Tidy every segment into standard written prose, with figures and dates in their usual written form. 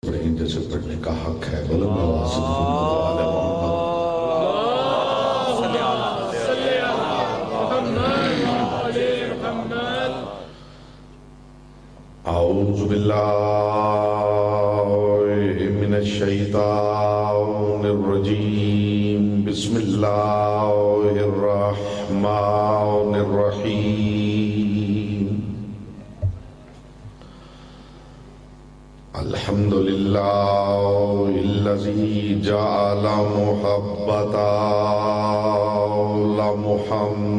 پڑھیں جیسے پڑھنے کا حق ہے بلند آواز سے محمد و آل محمد۔ اعوذ باللہ من الشیطان الرجیم، بسم اللہ الرحمن الرحیم۔ الحمدللہ الذی جعل محبتا لمحمد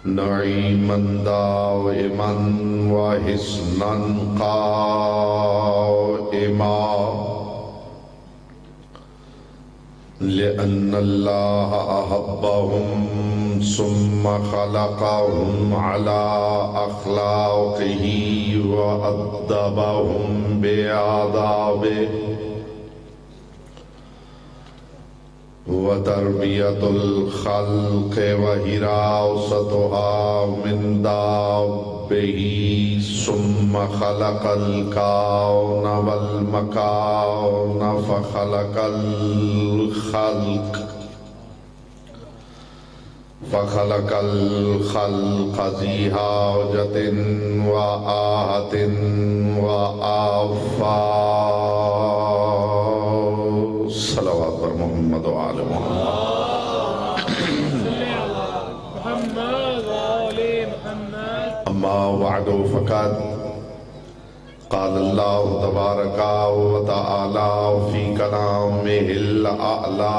نعیما دائما وحسنا قائما، لأن اللہ احبهم ثم خلقهم على اخلاقه وأدبهم بآدابه، وتربیت الخلق وحراستها من دابه، ثم خلق الكون والمكان فخلق الخلق ذی حاجة وآہة وآفات۔ صلوات پر محمد و آل محمد۔ اما بعد فقد قال اللہ تبارک و تعالی فی کلامہ الاعلی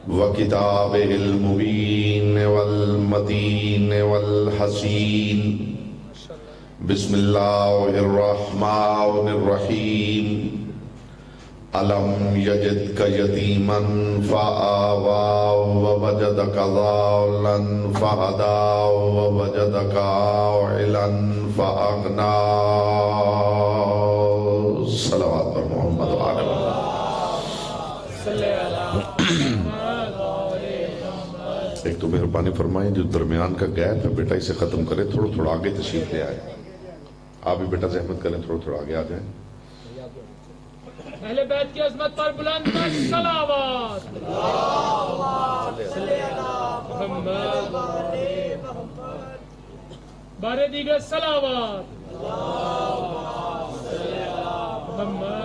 وکتابہ المبین والمتین والحسین۔ بسم اللہ الرحمن الرحیم۔ أَلَمْ يَجِدْكَ يَتِيمًا فَآوَى وَوَجَدَكَ ضَالًّا فَهَدَى وَوَجَدَكَ عَائِلًا فَأَغْنَى۔ صلوات پر محمد و آل محمد۔ ایک تو مہربانی فرمائیں جو درمیان کا گیپ ہے بیٹا اسے ختم کرے، تھوڑا تھوڑا آگے تشریف لے آئے۔ آپ بھی بیٹا زحمت کریں، تھوڑا تھوڑا آگے آ جائیں۔ اہل بیت کی عظمت پر بلند صلوات۔ محمد بارے دیگر صلوات۔ محمد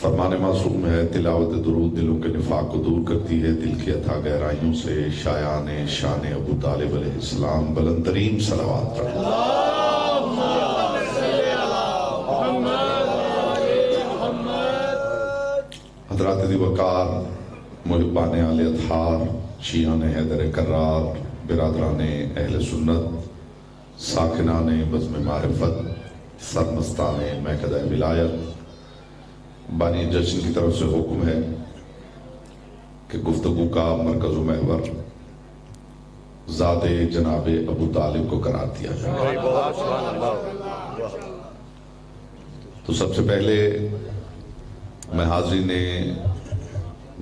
فرمان معصوم ہے تلاوت درود دلوں کے نفاق کو دور کرتی ہے، دل کی اتھا گہرائیوں سے شایان شان ابو طالب علیہ السلام بلند ترین صلوات پڑھیں۔ حضرات دی وقار، محبان آل اطہار، شیعان حیدر کرار، برادران اہل سنت، ساکنان بزم معرفت، سرمستان مہکدہ ولایت، بانی جشن کی طرف سے حکم ہے کہ گفتگو کا مرکز و محور ذات جناب ابو طالب کو قرار دیا جائے۔ تو سب سے پہلے میں حاضرین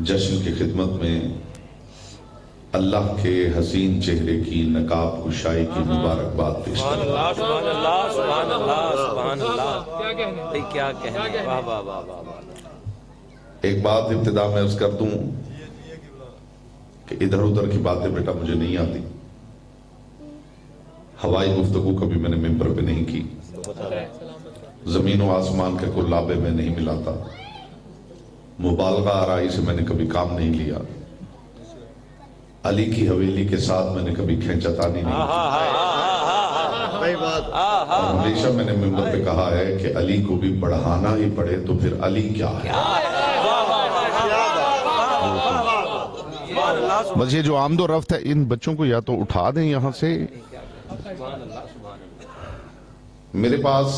جشن کی خدمت میں اللہ کے حسین چہرے کی نقاب کشائی کی مبارکباد پیش کرتا ہوں۔ ایک بات ابتدا میں عرض کر دوں کہ ادھر ادھر کی باتیں بیٹا مجھے نہیں آتی، ہوائی گفتگو کبھی میں نے ممبر پہ نہیں کی، زمین و آسمان کے کلابے میں نہیں ملاتا، مبالغہ آرائی سے میں نے کبھی کام نہیں لیا، علی کی حویلی کے ساتھ میں نے کبھی کھینچتانی نہیں کی، اور ہمیشہ میں نے ممبر پہ کہا ہے کہ علی کو بھی بڑھانا ہی پڑے تو پھر علی کیا ہے۔ بس یہ جو آمد و رفت ہے ان بچوں کو یا تو اٹھا دیں یہاں سے۔ میرے پاس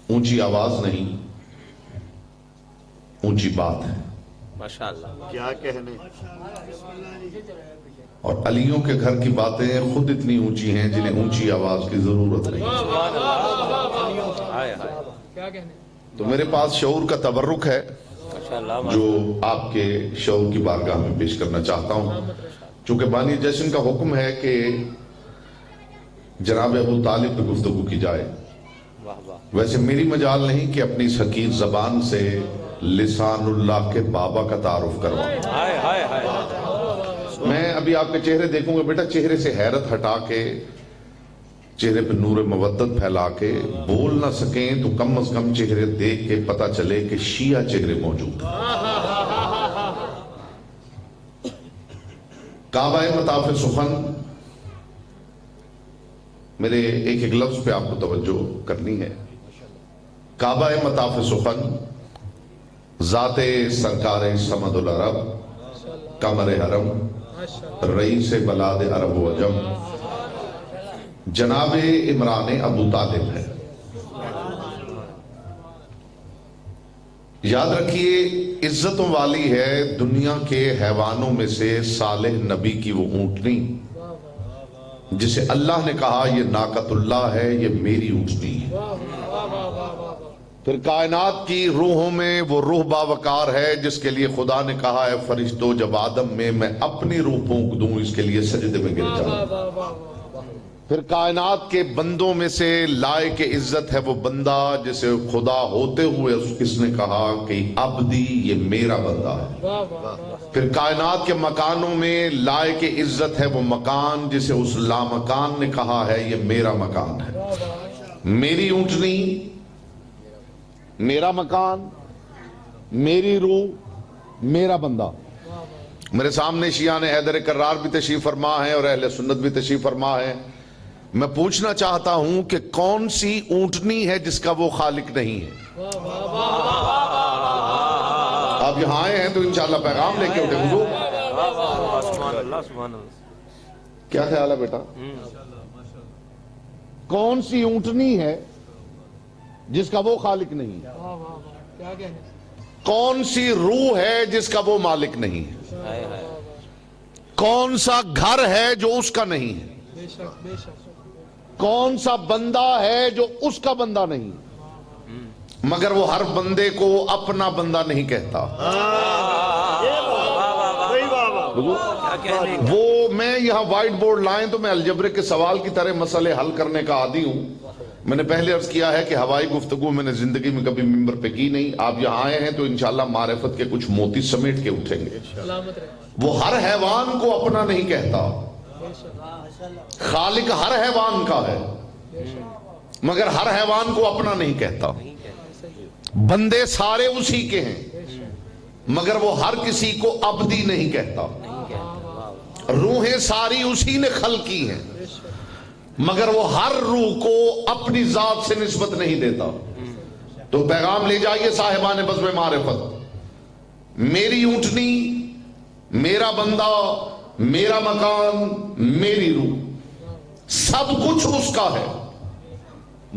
اونچی آواز نہیں، اونچی بات ہے، ماشاءاللہ کیا کہنے، اور علیوں کے گھر کی باتیں خود اتنی اونچی ہیں جنہیں اونچی آواز کی ضرورت نہیں۔ تو میرے پاس شعور کا تبرک ہے جو آپ کے شعور کی بارگاہ میں پیش کرنا چاہتا ہوں، چونکہ بانی جشن کا حکم ہے کہ جناب ابو طالب پہ گفتگو کی جائے، ویسے میری مجال نہیں کہ اپنی اس حقیر زبان سے لسان اللہ کے بابا کا تعارف کرواؤں۔ میں ابھی آپ کے چہرے دیکھوں گا، بیٹا چہرے سے حیرت ہٹا کے، چہرے پہ نور مودت پھیلا کے بول نہ سکیں تو کم از کم چہرے دیکھ کے پتہ چلے کہ شیعہ چہرے موجود ہیں۔ کعبہ مطاف سخن، میرے ایک ایک لفظ پہ آپ کو توجہ کرنی ہے۔ کعبہ مطاف سخن ذات سرکار سمد العرب، قمر حرم، رئیس بلاد عرب و عجم، جناب عمران ابو طالب ہے۔ یاد رکھیے عزتوں والی ہے دنیا کے حیوانوں میں سے صالح نبی کی وہ اونٹنی جسے اللہ نے کہا یہ ناقۃ اللہ ہے، یہ میری اونٹنی ہے۔ پھر کائنات کی روحوں میں وہ روح باوقار ہے جس کے لیے خدا نے کہا ہے فرشتوں جب آدم میں اپنی روح پھونک دوں اس کے لیے سجدے میں گر جاؤں۔ پھر کائنات کے بندوں میں سے لائق عزت ہے وہ بندہ جسے خدا ہوتے ہوئے اس نے کہا کہ عبدی یہ میرا بندہ ہے۔ پھر کائنات کے مکانوں میں لائق عزت ہے وہ مکان جسے اس لامکان نے کہا ہے یہ میرا مکان ہے۔ میری اونٹنی، میرا مکان، میری روح، میرا بندہ۔ میرے سامنے شیعہ نے حیدر کرار بھی تشریف فرما ہے اور اہل سنت بھی تشریف فرما ہے۔ میں پوچھنا چاہتا ہوں کہ کون سی اونٹنی ہے جس کا وہ خالق نہیں ہے؟ آپ یہاں آئے ہیں تو انشاءاللہ پیغام لے کے اٹھے حضور۔ کیا خیال ہے بیٹا؟ کون سی اونٹنی ہے جس کا وہ خالق نہیں ہے؟ کون سی روح ہے جس کا وہ مالک نہیں ہے؟ کون سا گھر ہے جو اس کا نہیں ہے؟ کون سا بندہ ہے جو اس کا بندہ نہیں؟ مگر وہ ہر بندے کو اپنا بندہ نہیں کہتا۔ وہ میں یہاں وائٹ بورڈ لائیں تو میں الجبرے کے سوال کی طرح مسئلے حل کرنے کا عادی ہوں۔ میں نے پہلے عرض کیا ہے کہ ہوائی گفتگو میں نے زندگی میں کبھی ممبر پہ کی نہیں۔ آپ یہاں آئے ہیں تو انشاءاللہ معرفت کے کچھ موتی سمیٹ کے اٹھیں گے۔ وہ ہر حیوان کو اپنا نہیں کہتا، خالق ہر حیوان کا ہے مگر ہر حیوان کو اپنا نہیں کہتا۔ بندے سارے اسی کے ہیں مگر وہ ہر کسی کو عبدی نہیں کہتا۔ روحیں ساری اسی نے خلق کی ہیں مگر وہ ہر روح کو اپنی ذات سے نسبت نہیں دیتا۔ تو پیغام لے جائیے صاحبان بزم معرفت، میری اونٹنی، میرا بندہ، میرا مکان، میری روح، سب کچھ اس کا ہے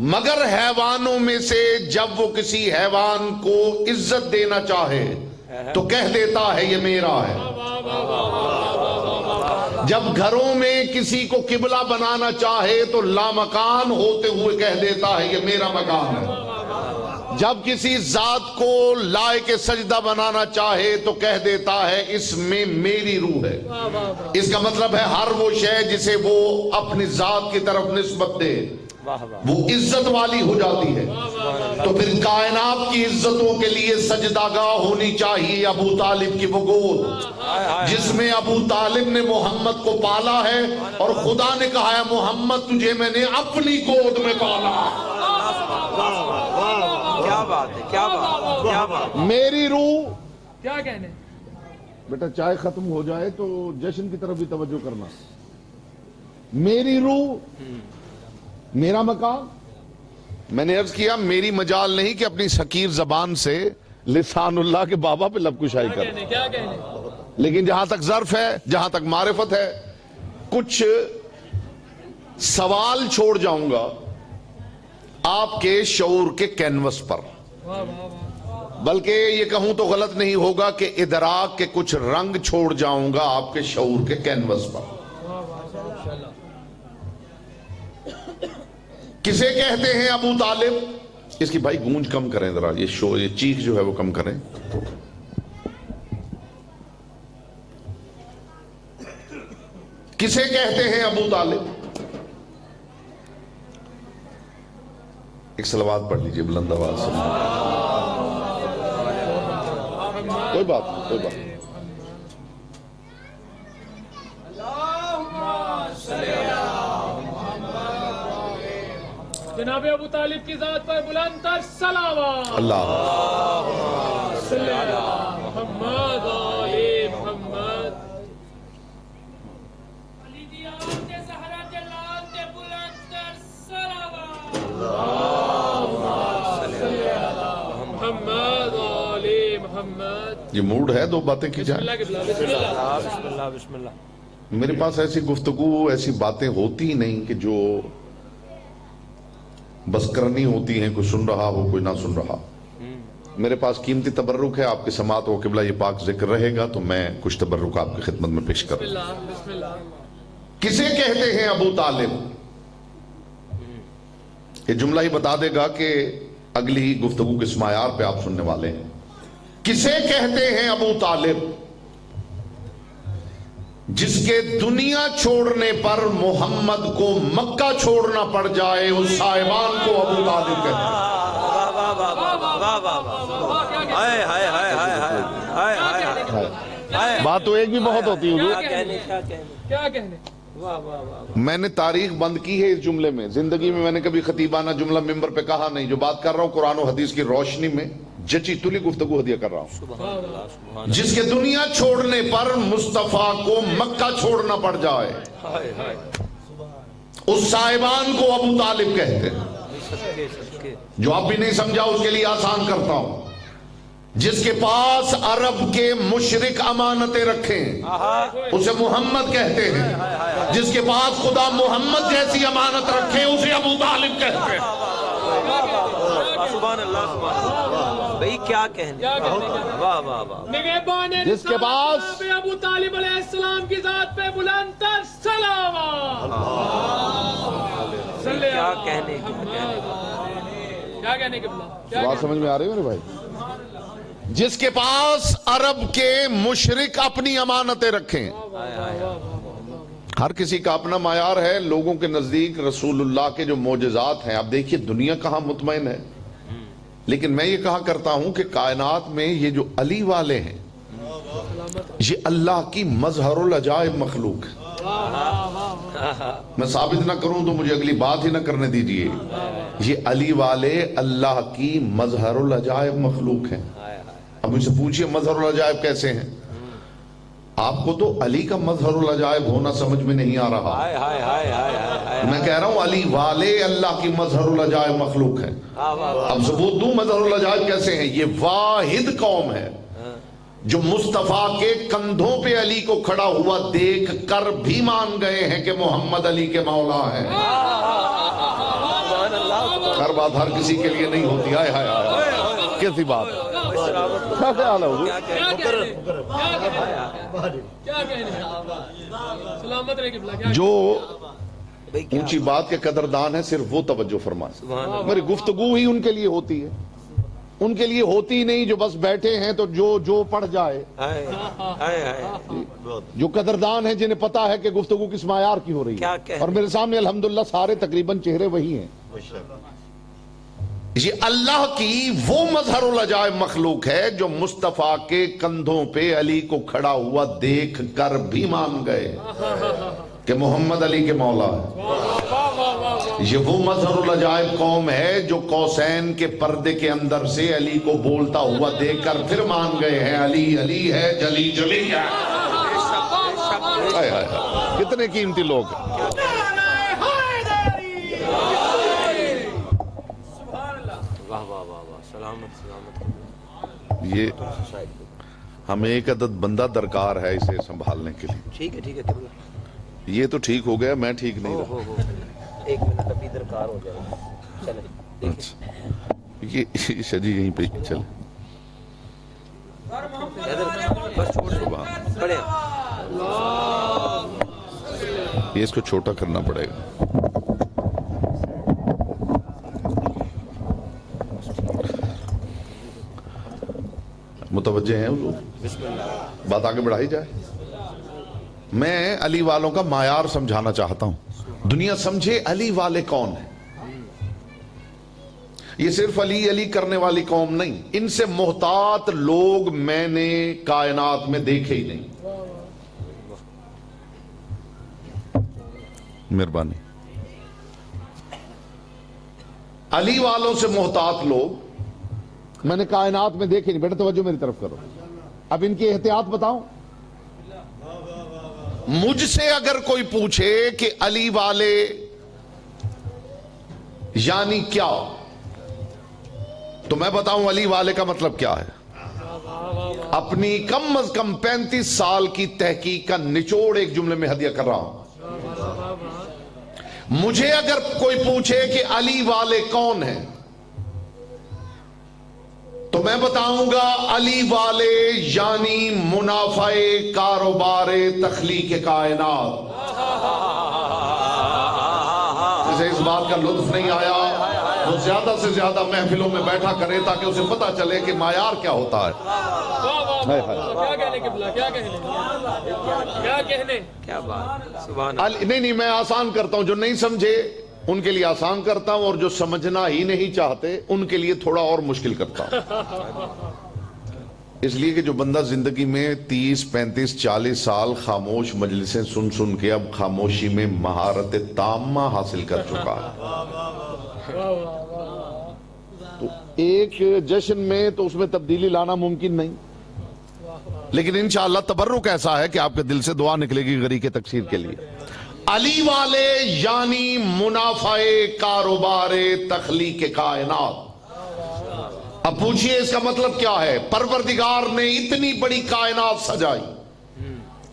مگر حیوانوں میں سے جب وہ کسی حیوان کو عزت دینا چاہے تو کہہ دیتا ہے یہ میرا ہے۔ جب گھروں میں کسی کو قبلہ بنانا چاہے تو لامکان ہوتے ہوئے کہہ دیتا ہے یہ میرا مکان ہے۔ جب کسی ذات کو لائق سجدہ بنانا چاہے تو کہہ دیتا ہے اس میں میری روح ہے۔ اس کا مطلب ہے ہر وہ شے جسے وہ اپنی ذات کی طرف نسبت دے وہ عزت والی ہو جاتی ہے۔ تو پھر کائنات کی عزتوں کے لیے سجدہ گاہ ہونی چاہیے ابو طالب کی وہ گود جس میں ابو طالب نے محمد کو پالا ہے اور خدا نے کہا ہے محمد تجھے میں نے اپنی گود میں پالا۔ کیا بات ہے، کیا بات، کیا بات۔ میری روح کیا کہنے؟ بیٹا چائے ختم ہو جائے تو جشن کی طرف بھی توجہ کرنا۔ میری روح، میرا مکان۔ میں نے عرض کیا میری مجال نہیں کہ اپنی حقیر زبان سے لسان اللہ کے بابا پہ لب کشائی کر، کیا کہنے؟ لیکن جہاں تک ظرف ہے، جہاں تک معرفت ہے، کچھ سوال چھوڑ جاؤں گا آپ کے شعور کے کینوس پر، بلکہ یہ کہوں تو غلط نہیں ہوگا کہ ادراک کے کچھ رنگ چھوڑ جاؤں گا آپ کے شعور کے کینوس پر۔ کسے کہتے ہیں ابو طالب؟ اس کی بھائی گونج کم کریں ذرا، یہ چیخ جو ہے وہ کم کریں۔ کسے کہتے ہیں ابو طالب؟ ایک صلوات پڑھ لیجئے بلند آواز سے. کوئی بات نہیں، کوئی بات نہیں. جناب ابو طالب کی ذات پر بلند تر صلوات. اللہ صلی اللہ محمد آل محمد. علی دی آل تے زہرا تے لال تے بلند تر صلوات. صلی اللہ محمد آل محمد. یہ موڈ ہے دو باتیں کی جائیں. اللہ کے بلا بسم اللہ. بسم اللہ بسم اللہ. میرے پاس ایسی گفتگو ایسی باتیں ہوتی ہی نہیں کہ جو بس کرنی ہوتی ہیں، کوئی سن رہا ہو کوئی نہ سن رہا. میرے پاس قیمتی تبرک ہے، آپ کی سماعت و قبلہ یہ پاک ذکر رہے گا تو میں کچھ تبرک آپ کی خدمت میں پیش کروں. بسم اللہ. کسے کہتے ہیں ابو طالب؟ یہ جملہ ہی بتا دے گا کہ اگلی گفتگو کس معیار پہ آپ سننے والے ہیں. کسے کہتے ہیں ابو طالب؟ جس کے دنیا چھوڑنے پر محمد کو مکہ چھوڑنا پڑ جائے اس صاحبان کو ابو طالب کہتے ہیں. واہ واہ واہ واہ واہ واہ واہ. ہائے ہائے ہائے ہائے ہائے ہائے ہائے. بات تو ایک بھی بہت ہوتی ہے. کیا کہنے کیا کہنے. کیا کہنے. واہ واہ واہ. میں نے تاریخ بند کی ہے اس جملے میں. زندگی میں نے کبھی خطیبانہ جملہ ممبر پہ کہا نہیں. جو بات کر رہا ہوں قرآن و حدیث کی روشنی میں جچی تلی گفتگو ہدیہ کر رہا ہوں. سبحان اللہ سبحان جس کے دنیا چھوڑنے پر مصطفیٰ کو مکہ چھوڑنا پڑ جائے اللہ. ہائے ہائے. اس صاحبان کو ابو طالب کہتے ہیں. صدقے صدقے. جو آپ بھی نہیں سمجھا اس کے لیے آسان کرتا ہوں. جس کے پاس عرب کے مشرک امانتیں رکھیں اسے محمد کہتے ہیں. جس کے پاس خدا محمد جیسی امانت رکھے اسے ابو طالب کہتے ہیں. سبحان اللہ سبحان اللہ. بھئی کیا کہنے. واہ واہ واہ. نگہبان جس کے پاس جناب ابو طالب علیہ السلام کی ذات پہ بلند تر صلوات. صلی کیا اللہ کہنے. کیا کہنے کے بلا. بات سمجھ میں آ رہی ہے میرے بھائی؟ جس کے پاس عرب کے مشرک اپنی امانتیں رکھیں. ہر کسی کا اپنا معیار ہے. لوگوں کے نزدیک رسول اللہ کے جو معجزات ہیں، آپ دیکھیے دنیا کہاں مطمئن ہے. لیکن میں یہ کہا کرتا ہوں کہ کائنات میں یہ جو علی والے ہیں یہ اللہ کی مظہر العجائب مخلوق ہے. میں ثابت نہ کروں تو مجھے اگلی بات ہی نہ کرنے دیجئے. یہ علی والے اللہ کی مظہر العجائب مخلوق ہیں. اب مجھ سے پوچھئے مظہر العجائب کیسے ہیں؟ آپ کو تو علی کا مظہر العجائب ہونا سمجھ میں نہیں آ رہا. ہائے ہائے ہائے ہائے ہائے. میں کہہ رہا ہوں علی والے اللہ کی مظہر العجائب مخلوق ہیں. اب ثبوت دوں مظہر العجائب کیسے ہیں. یہ واحد قوم ہے جو مصطفیٰ کے کندھوں پہ علی کو کھڑا ہوا دیکھ کر بھی مان گئے ہیں کہ محمد علی کے مولا ہیں. ہر بات ہر کسی کے لیے نہیں ہوتی. ہائے ہائے ہائے کیسی بات ہے. کیا خیال ہے حضور؟ کیا کہنے. سلامت رہے قبلہ. جو اونچی بات کے قدردان ہیں صرف وہ توجہ فرمائیں. میری گفتگو ہی ان کے لیے ہوتی ہے. ان کے لیے ہوتی ہی نہیں جو بس بیٹھے ہیں تو جو پڑھ جائے. جو قدردان ہیں جنہیں پتا ہے کہ گفتگو کس معیار کی ہو رہی ہے. اور میرے سامنے الحمدللہ سارے تقریباً چہرے وہی ہیں. یہ اللہ کی وہ مظہر العجائب مخلوق ہے جو مصطفیٰ کے کندھوں پہ علی کو کھڑا ہوا دیکھ کر بھی مان گئے کہ محمد علی کے مولا ہے. یہ وہ مظہر العجائب قوم ہے جو قوسین کے پردے کے اندر سے علی کو بولتا ہوا دیکھ کر پھر مان گئے ہیں علی علی ہے جلی جلی ہے. کتنے قیمتی لوگ ہیں. یہ ہمیں ایک عدد بندہ درکار ہے اسے سنبھالنے کے لیے. ٹھیک ہے ٹھیک ہے. یہ تو ٹھیک ہو گیا میں ٹھیک نہیں رہا. ایک منٹ ابھی درکار ہو جائے. چلے یہ شجی یہیں پہ چلے. یہ اس کو چھوٹا کرنا پڑے گا. متوجہ ہیں لوگ. بات آگے بڑھائی جائے. میں علی والوں کا معیار سمجھانا چاہتا ہوں. دنیا سمجھے علی والے کون ہیں. یہ صرف علی علی کرنے والی قوم نہیں, ان سے محتاط لوگ میں نے کائنات میں دیکھے ہی نہیں. مہربانی. علی والوں سے محتاط لوگ میں نے کائنات میں دیکھے نہیں. بیٹا توجہ میری طرف کرو. اب ان کی احتیاط بتاؤں. مجھ سے اگر کوئی پوچھے کہ علی والے یعنی کیا, تو میں بتاؤں علی والے کا مطلب کیا ہے. اپنی کم از کم 35 سال کی تحقیق کا نچوڑ ایک جملے میں ہدیہ کر رہا ہوں. مجھے اگر کوئی پوچھے کہ علی والے کون ہیں, تو میں بتاؤں گا علی والے یعنی منافع کاروبار تخلیق کائنات. جسے اس بات کا لطف نہیں آیا وہ زیادہ سے زیادہ محفلوں میں بیٹھا کرے تاکہ اسے پتہ چلے کہ معیار کیا ہوتا ہے. کیا بات, سبحان نہیں میں آسان کرتا ہوں. جو نہیں سمجھے ان کے لیے آسان کرتا ہوں, اور جو سمجھنا ہی نہیں چاہتے ان کے لیے تھوڑا اور مشکل کرتا ہوں. اس لیے کہ جو بندہ زندگی میں 30 35 40 سال خاموش مجلسیں سن سن کے اب خاموشی میں مہارت تامہ حاصل کر چکا ہے, تو ایک جشن میں تو اس میں تبدیلی لانا ممکن نہیں. لیکن انشاءاللہ تبرک ایسا ہے کہ آپ کے دل سے دعا نکلے گی غریق تکثیر کے لیے. علی والے یعنی منافع کاروبار تخلیق کائنات. اب پوچھئے اس کا مطلب کیا ہے. پروردگار نے اتنی بڑی کائنات سجائی,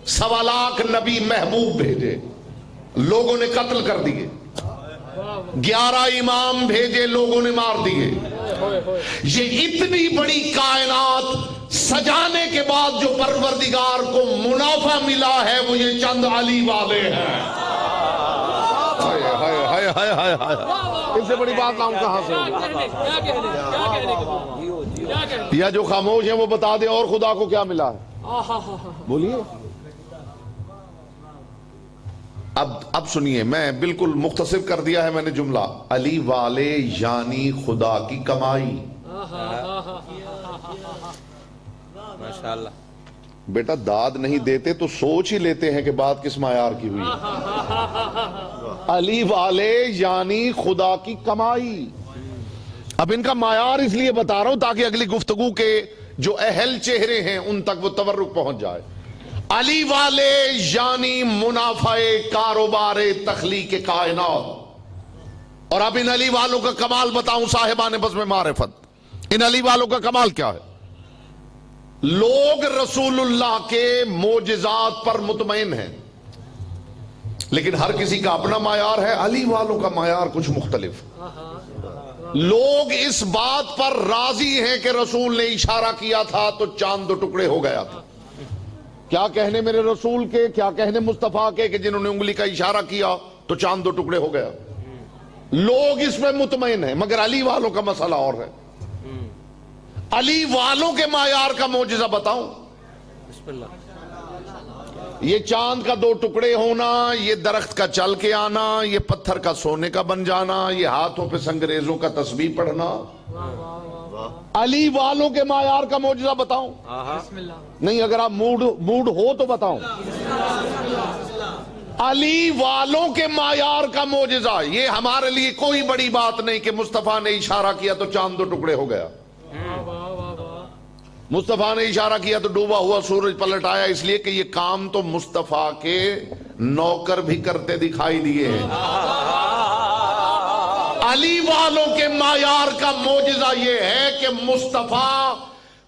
1.25 لاکھ نبی محبوب بھیجے, لوگوں نے قتل کر دیے, 11 امام بھیجے, لوگوں نے مار دیے. یہ اتنی بڑی کائنات سجانے کے بعد جو پروردگار کو منافع ملا ہے وہ یہ چند علی والے ہیں. ان سے بڑی بات لاؤں کہاں سے ہوگی. یا جو خاموش ہیں وہ بتا دیں اور خدا کو کیا ملا ہے. بولیے. اب سنیے, میں بالکل مختصر کر دیا ہے میں نے جملہ. علی والے یعنی خدا کی کمائی. ماشاءاللہ. بیٹا داد نہیں دیتے تو سوچ ہی لیتے ہیں کہ بات کس معیار کی ہوئی. علی والے یعنی خدا کی کمائی. اب ان کا معیار اس لیے بتا رہا ہوں تاکہ اگلی گفتگو کے جو اہل چہرے ہیں ان تک وہ تورک پہنچ جائے. علی والے یعنی منافع کاروبار تخلیق کائنات. اور اب ان علی والوں کا کمال بتاؤں صاحبان بزم معرفت. ان علی والوں کا کمال کیا ہے. لوگ رسول اللہ کے معجزات پر مطمئن ہیں, لیکن ہر کسی کا اپنا معیار ہے. علی والوں کا معیار کچھ مختلف. لوگ اس بات پر راضی ہیں کہ رسول نے اشارہ کیا تھا تو چاند 2 ٹکڑے ہو گیا تھا. کیا کہنے میرے رسول کے, کیا کہنے مصطفیٰ کے کہ جنہوں نے انگلی کا اشارہ کیا تو چاند 2 ٹکڑے ہو گیا. لوگ اس میں مطمئن ہیں, مگر علی والوں کا مسئلہ اور ہے. علی والوں کے معیار کا معجزہ بتاؤں. بسم اللہ. یہ چاند کا 2 ٹکڑے ہونا, یہ درخت کا چل کے آنا, یہ پتھر کا سونے کا بن جانا, یہ ہاتھوں پہ سنگریزوں کا تسبیح پڑھنا. علی والوں کے معیار کا معجزہ بتاؤں. نہیں, اگر آپ موڈ ہو تو بتاؤں. علی والوں کے معیار کا معجزہ. یہ ہمارے لیے کوئی بڑی بات نہیں کہ مصطفیٰ نے اشارہ کیا تو چاند 2 ٹکڑے ہو گیا. مصطفیٰ نے اشارہ کیا تو ڈوبا ہوا سورج پلٹ آیا, اس لیے کہ یہ کام تو مصطفیٰ کے نوکر بھی کرتے دکھائی دیے ہیں. علی والوں کے معیار کا معجزہ یہ ہے کہ مصطفیٰ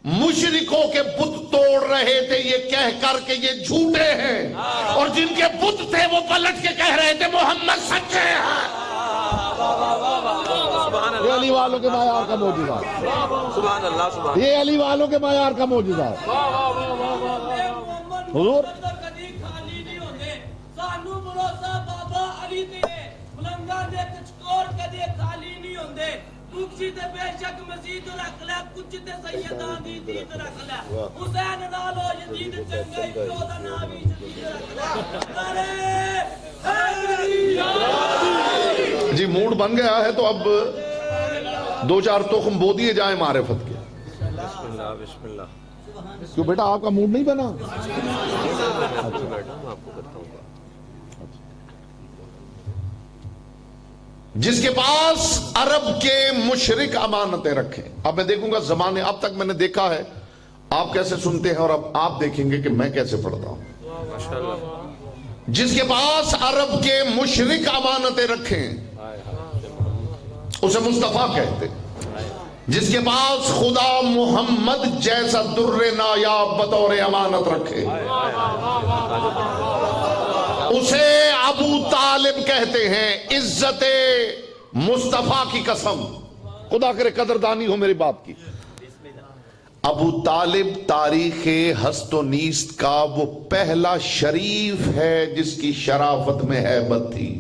مشرکوں کے بت توڑ رہے تھے یہ کہہ کر کے یہ جھوٹے ہیں, اور جن کے بت تھے وہ پلٹ کے کہہ رہے تھے محمد سچے ہیں. یہ علی والوں کے معیار کا معجزہ. سبحان اللہ. سبحان. یہ علی والوں کے معیار کا معجزہ ہے. حضور تے بے شک مزید رکھ لے کچھ تے سیداں دی دید رکھ لے حسین نالو یزید چنگا ہی پیو دا نام وی یزید رکھ لے جی موڈ بن گیا ہے تو اب دو چار تخم بو دیے جائیں معرفت کے. بسم اللہ بسم اللہ. کیوں بیٹا آپ کا موڈ نہیں بنا؟ جس کے پاس عرب کے مشرک امانتیں رکھیں. اب میں دیکھوں گا زمانے اب تک میں نے دیکھا ہے آپ کیسے سنتے ہیں اور اب آپ دیکھیں گے کہ میں کیسے پڑھتا ہوں. جس کے پاس عرب کے مشرک امانتیں رکھیں اسے مصطفیٰ کہتے. جس کے پاس خدا محمد جیسا در نایاب بطور امانت رکھے اسے ابو طالب کہتے ہیں. عزت مصطفیٰ کی قسم خدا کرے قدردانی ہو میری بات کی. ابو طالب تاریخ ہست و نیست کا وہ پہلا شریف ہے جس کی شرافت میں ہیبت تھی.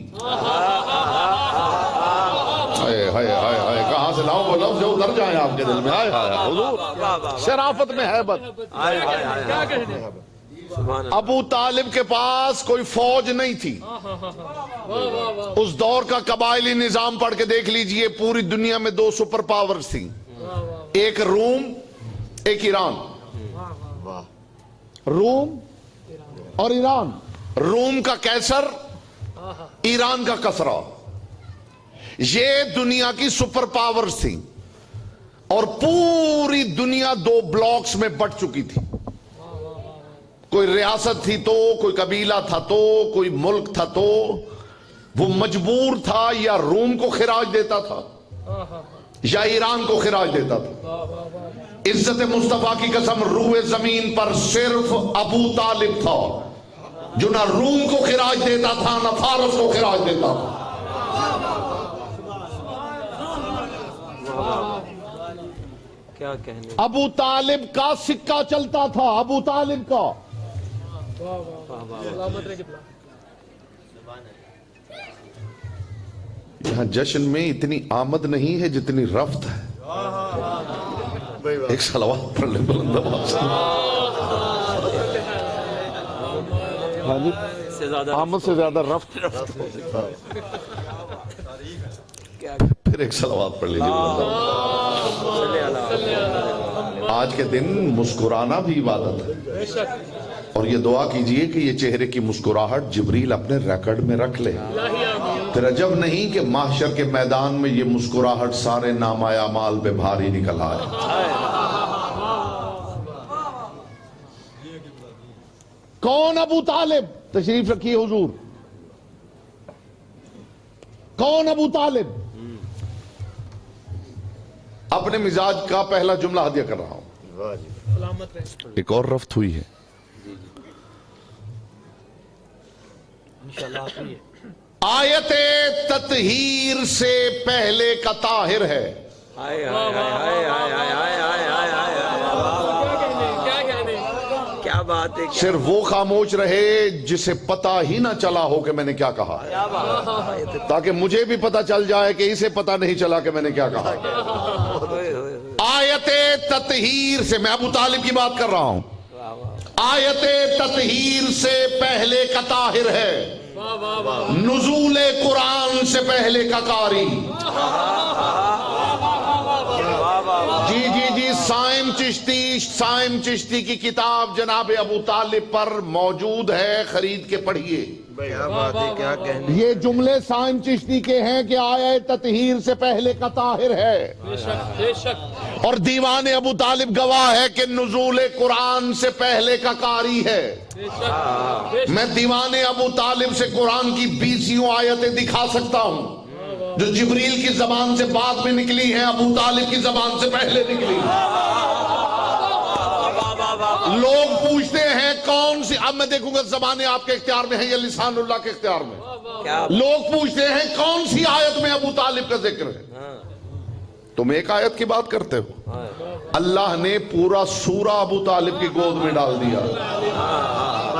کہاں سے لاؤں وہ لفظ جو اتر جائیں آپ کے دل میں. حضور شرافت میں ہیبت. ابو طالب کے پاس کوئی فوج نہیں تھی. اس دور کا قبائلی نظام پڑھ کے دیکھ لیجئے. پوری دنیا میں دو سپر پاورز تھیں, ایک روم ایک ایران. روم اور ایران. روم کا کیسر, ایران کا کسرا. یہ دنیا کی سپر پاورز تھیں اور پوری دنیا دو بلاکس میں بٹ چکی تھی. کوئی ریاست تھی تو, کوئی قبیلہ تھا تو, کوئی ملک تھا تو وہ مجبور تھا یا روم کو خراج دیتا تھا یا ایران کو خراج دیتا تھا. عزت مصطفیٰ کی قسم روئے زمین پر صرف ابو طالب تھا جو نہ روم کو خراج دیتا تھا نہ فارس کو خراج دیتا تھا. کیا کہنے. ابو طالب کا سکہ چلتا تھا. ابو طالب کا. یہاں جشن میں اتنی آمد نہیں ہے جتنی رفت ہے. ایک صلوات پڑھ لیں بلند آواز سے. آمد سے زیادہ رفت. پھر ایک صلوات پڑھ لیجیے. آج کے دن مسکرانا بھی عبادت ہے اور یہ دعا کیجئے کہ یہ چہرے کی مسکراہٹ جبریل اپنے ریکارڈ میں رکھ لے. پھر عجب نہیں کہ محشر کے میدان میں یہ مسکراہٹ سارے نامہ اعمال پہ بھاری نکل آئے. کون ابو طالب؟ تشریف رکھیے حضور. کون ابو طالب؟ اپنے مزاج کا پہلا جملہ ہدیہ کر رہا ہوں. ایک اور رفت ہوئی ہے. آیت تطہیر سے پہلے کا طاہر ہے. کیا بات ہے. صرف وہ خاموش رہے جسے پتا ہی نہ چلا ہو کہ میں نے کیا کہا, تاکہ مجھے بھی پتا چل جائے کہ اسے پتا نہیں چلا کہ میں نے کیا کہا. آیت تطہیر سے, میں ابو طالب کی بات کر رہا ہوں, آیت تطہیر سے پہلے کا طاہر ہے, نزول قرآن سے پہلے کا قاری. جی جی جی سائم چشتی کی کتاب جناب ابو طالب پر موجود ہے, خرید کے پڑھیے. یہ جملے سائم چشتی کے ہیں کہ آیت تطہیر سے پہلے کا طاہر ہے, اور دیوان ابو طالب گواہ ہے کہ نزول قرآن سے پہلے کا قاری ہے. میں دیوان ابو طالب سے قرآن کی 20 آیتیں دکھا سکتا ہوں جو جبریل کی زبان سے بعد میں نکلی ہیں, ابو طالب کی زبان سے پہلے نکلی. لوگ پوچھتے ہیں کون سی, اب میں دیکھوں گا زبانیں آپ کے اختیار میں ہیں یا لسان اللہ کے اختیار میں. لوگ پوچھتے ہیں کون سی آیت میں ابو طالب کا ذکر ہے. تم ایک آیت کی بات کرتے ہو, اللہ نے پورا سورہ ابو طالب کی گود میں ڈال دیا.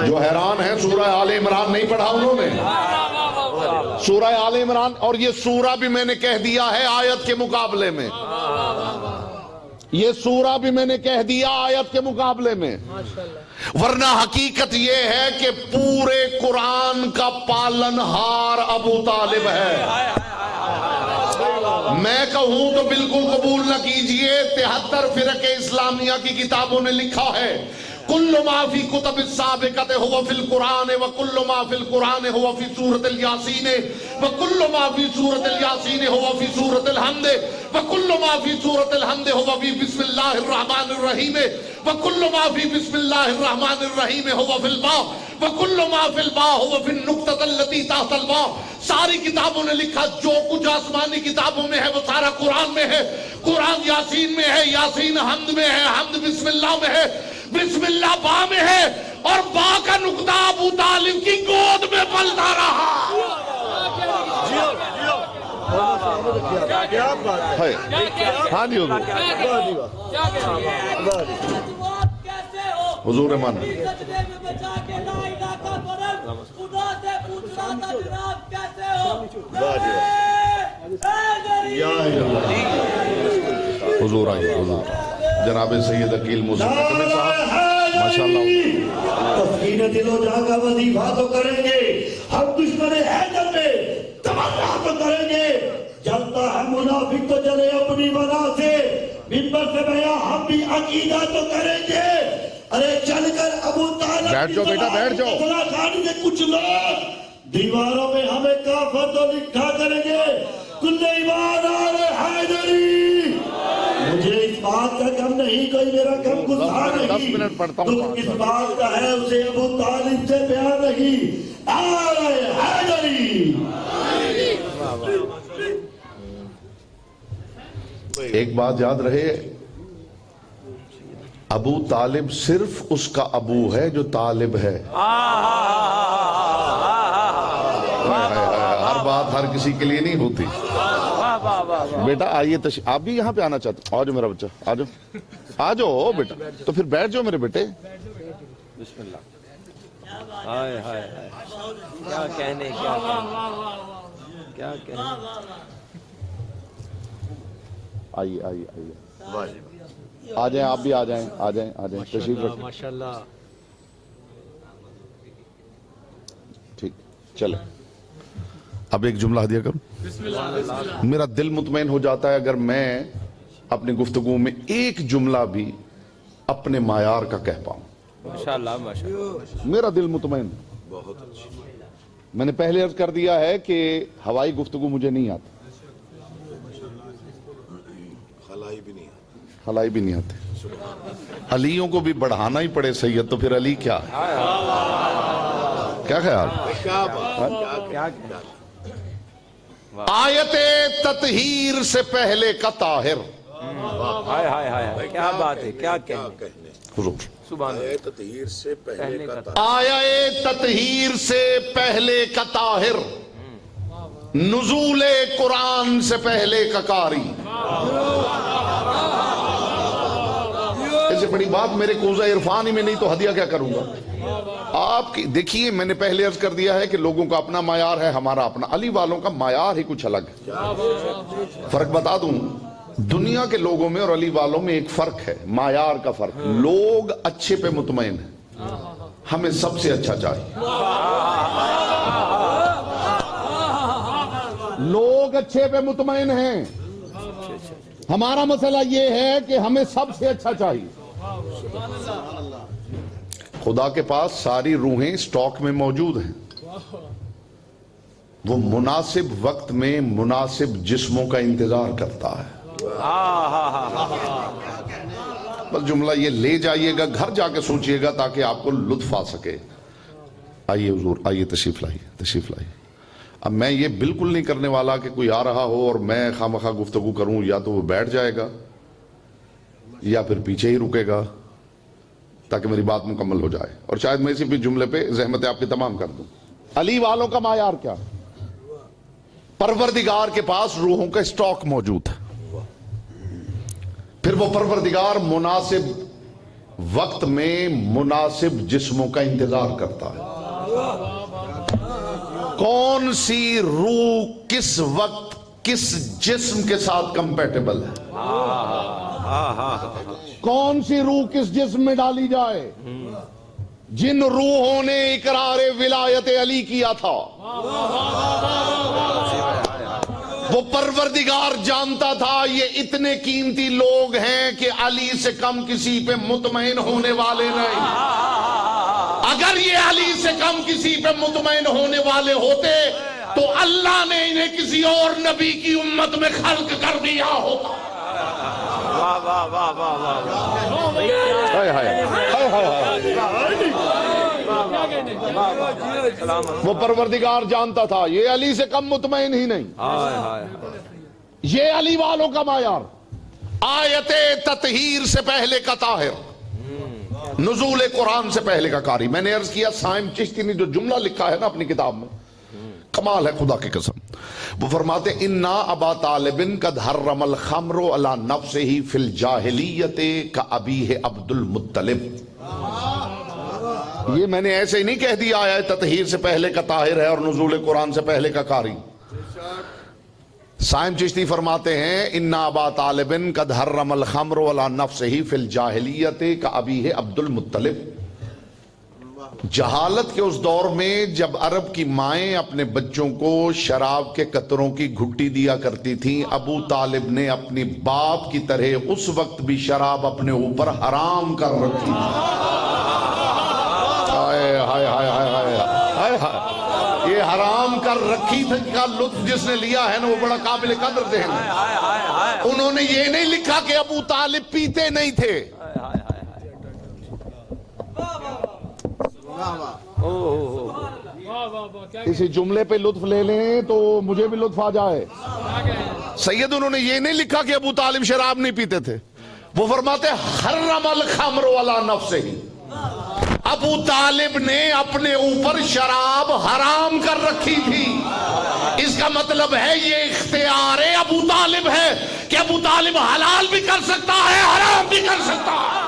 جو حیران ہے سورہ آل عمران نہیں پڑھا انہوں نے. سورہ آل عمران، اور یہ سورہ بھی میں نے کہہ دیا ہے آیت کے مقابلے میں، یہ سورہ بھی میں نے کہہ دیا آیت کے مقابلے میں، ورنہ حقیقت یہ ہے کہ پورے قرآن کا پالنہار ابو طالب ہے۔ میں کہوں تو بالکل قبول نہ کیجئے، 73 فرق اسلامیہ کی کتابوں نے لکھا ہے کل ما فی کتب السابقۃ هو فی القرآن وکل ما فی القرآن هو فی سورۃ الیاسین وکل ما فی سورۃ الیاسین هو فی سورۃ الحمد وکل ما فی سورۃ الحمد هو فی بسم اللہ الرحمن الرحیم وکل ما فی بسم اللہ الرحمن الرحیم هو فی الباء وکل ما فی الباء هو فی النقطۃ التي تحت الباء۔ ساری کتابوں نے لکھا جو کچھ آسمانی کتابوں میں ہے وہ سارا قرآن میں ہے، قرآن یاسین میں ہے، یاسین حمد میں ہے، حمد بسم اللہ میں ہے، بسم اللہ با میں ہے، اور با کا نقطہ ابو طالب کی گود میں پلتا رہا۔ ہاں جی حضور امان حضور آئیے، حضور جناب سید عقیل موسیٰ صاحب ماشاءاللہ تسکین دل و جان کا وظیفہ تو کریں گے، ہم دشمن حیدر میں تمنا تو کریں گے، جلتا ہے منافق تو جلے اپنی بنا سے، منبر سے بیان ہم بھی عقیدہ تو کریں گے۔ ارے چل کر ابو طالب بیٹھ جاؤ بیٹا، بیٹھ جاؤ۔ خان کے کچھ لوگ دیواروں میں ہمیں کافر تو لکھا کریں گے، کل ایمان آل حیدری۔ مجھے اس بات کا غم نہیں، کوئی میرا غم گزار نہیں، 10 منٹ پڑھتا ہوں۔ تو کس بات کا ہے اسے ابو طالب سے بیان نہیں، آل حیدری۔ ایک بات یاد رہے، ابو طالب صرف اس کا ابو ہے جو طالب ہے، ہر بات ہر کسی کے لیے نہیں ہوتی۔ بیٹا آئیے آپ بھی یہاں پہ آنا چاہتے آ جاؤ میرا بچہ، آ جاؤ آ جاؤ بیٹا، تو پھر بیٹھ جاؤ میرے بیٹے۔ بسم اللہ۔ ہائے ہائے کیا کہنے، کیا کہنے۔ آئیے آئیے آئیے، آ جائیں آپ بھی، آ جائیں آ جائیں آ جائیں، تشریف رکھیں۔ ماشاءاللہ۔ ٹھیک چلیں، اب ایک جملہ ہدیہ کروں۔ میرا دل مطمئن ہو جاتا ہے اگر میں اپنی گفتگو میں ایک جملہ بھی اپنے معیار کا کہہ پاؤں، ماشاءاللہ ماشاءاللہ، میرا دل مطمئن۔ بہت اچھی، میں نے پہلے عرض کر دیا ہے کہ ہوائی گفتگو مجھے نہیں آتی، خلائی بھی نہیں آتے۔ علیوں کو بھی بڑھانا ہی پڑے سید تو پھر علی کیا ہے؟ کیا خیال؟ آیت تطہیر سے پہلے کا طاہر، ہائے ہائے ہائے کیا بات ہے، کیا کہنے۔ حضور سبحان اللہ۔ آیت تطہیر سے پہلے کا آیت تطہیر سے پہلے کا طاہر، نزول قرآن سے پہلے کا قاری۔ ایسے بڑی بات میرے کوزہ عرفان ہی میں نہیں تو ہدیہ کیا کروں گا آپ کی؟ دیکھیے میں نے پہلے عرض کر دیا ہے کہ لوگوں کا اپنا معیار ہے، ہمارا اپنا۔ علی والوں کا معیار ہی کچھ الگ ہے۔ فرق بتا دوں، دنیا کے لوگوں میں اور علی والوں میں ایک فرق ہے، معیار کا فرق۔ لوگ اچھے پہ مطمئن ہیں، ہمیں سب سے اچھا چاہیے۔ لوگ اچھے پہ مطمئن ہیں، ہمارا مسئلہ یہ ہے کہ ہمیں سب سے اچھا چاہیے۔ خدا کے پاس ساری روحیں سٹاک میں موجود ہیں، وہ مناسب وقت میں مناسب جسموں کا انتظار کرتا ہے۔ بس جملہ یہ لے جائیے گا، گھر جا کے سوچئے گا تاکہ آپ کو لطف آ سکے۔ آئیے حضور، آئیے تشریف لائیے، تشریف لائیے۔ اب میں یہ بالکل نہیں کرنے والا کہ کوئی آ رہا ہو اور میں خامخواہ گفتگو کروں، یا تو وہ بیٹھ جائے گا یا پھر پیچھے ہی رکے گا تاکہ میری بات مکمل ہو جائے، اور شاید میں اسی بھی جملے پہ زحمتیں آپ کی تمام کر دوں۔ علی والوں کا معیار کیا؟ پروردگار کے پاس روحوں کا سٹاک موجود ہے، پھر وہ پروردگار مناسب وقت میں مناسب جسموں کا انتظار کرتا ہے۔ کون سی روح کس وقت کس جسم کے ساتھ کمپیٹیبل ہے؟ کون سی روح کس جسم میں ڈالی جائے؟ جن روحوں نے اقرار ولایت علی کیا تھا، وہ پروردگار جانتا تھا یہ اتنے قیمتی لوگ ہیں کہ علی سے کم کسی پہ مطمئن ہونے والے نہیں۔ اگر یہ علی سے کم کسی پہ مطمئن ہونے والے ہوتے تو اللہ نے انہیں کسی اور نبی کی امت میں خلق کر دیا ہوتا۔ وہ پروردگار جانتا تھا یہ علی سے کم مطمئن ہی نہیں۔ یہ علی والوں کا معیار۔ آیت تطہیر سے پہلے کا طاہر، نزول قرآن سے پہلے کا قاری۔ میں نے عرض کیا سائم چشتی نے جو جملہ لکھا ہے نا اپنی کتاب میں، کمال ہے خدا کی قسم۔ وہ فرماتے انا ابا طالب قد حرم الخمر علی نفسہ فی الجاہلیت کابیہ عبد المطلب۔ یہ میں نے ایسے ہی نہیں کہہ دیا آیا تطہیر سے پہلے کا طاہر ہے اور نزول قرآن سے پہلے کا قاری۔ سائم چشتی فرماتے ہیں انا ابا طالب قد حرم الخمر علی نفسہ فی الجاہلیت کابیہ عبد المطلب۔ جہالت کے اس دور میں جب عرب کی مائیں اپنے بچوں کو شراب کے قطروں کی گھٹی دیا کرتی تھیں، ابو طالب نے اپنی باپ کی طرح اس وقت بھی شراب اپنے اوپر حرام کر رکھی تھی۔ یہ حرام کر رکھی تھی کا لطف جس نے لیا ہے نا وہ بڑا قابل قدر ذہن ہے۔ انہوں نے یہ نہیں لکھا کہ ابو طالب پیتے نہیں تھے۔ اسی جملے پہ لطف لے لیں تو مجھے بھی لطف آ جائے۔ سید انہوں نے یہ نہیں لکھا کہ ابو طالب شراب نہیں پیتے تھے، وہ فرماتے حرم الخمر علی نفسہ، ابو طالب نے اپنے اوپر شراب حرام کر رکھی تھی۔ اس کا مطلب ہے یہ اختیار ابو طالب ہے کہ ابو طالب حلال بھی کر سکتا ہے حرام بھی کر سکتا ہے۔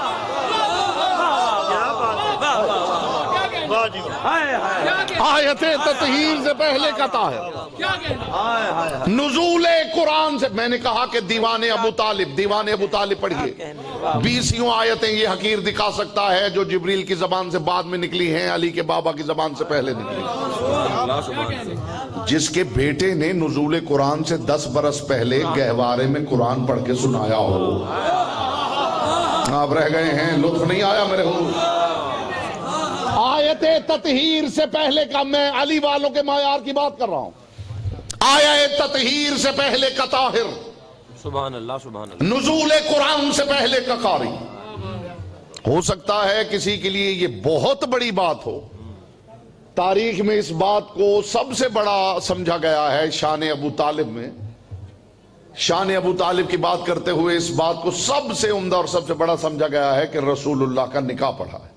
آیت تطہیر سے پہلے کا طاہر، نزول قرآن سے۔ میں نے کہا کہ دیوان ابو طالب پڑھیے، 20 آیتیں یہ حقیر دکھا سکتا ہے جو جبریل کی زبان سے بعد میں نکلی ہیں، علی کے بابا کی زبان سے پہلے نکلی۔ جس کے بیٹے نے نزول قرآن سے 10 برس پہلے گہوارے میں قرآن پڑھ کے سنایا ہو، آپ رہ گئے ہیں، لطف نہیں آیا میرے ہو۔ آیت تطہیر سے پہلے کا، میں علی والوں کے معیار کی بات کر رہا ہوں، آیت تطہیر سے پہلے کا طاہر، سبحان اللہ سبحان اللہ، نزول قرآن سے پہلے کا قاری۔ ہو سکتا ہے کسی کے لیے یہ بہت بڑی بات ہو، تاریخ میں اس بات کو سب سے بڑا سمجھا گیا ہے شان ابو طالب میں۔ شان ابو طالب کی بات کرتے ہوئے اس بات کو سب سے عمدہ اور سب سے بڑا سمجھا گیا ہے کہ رسول اللہ کا نکاح پڑھا ہے۔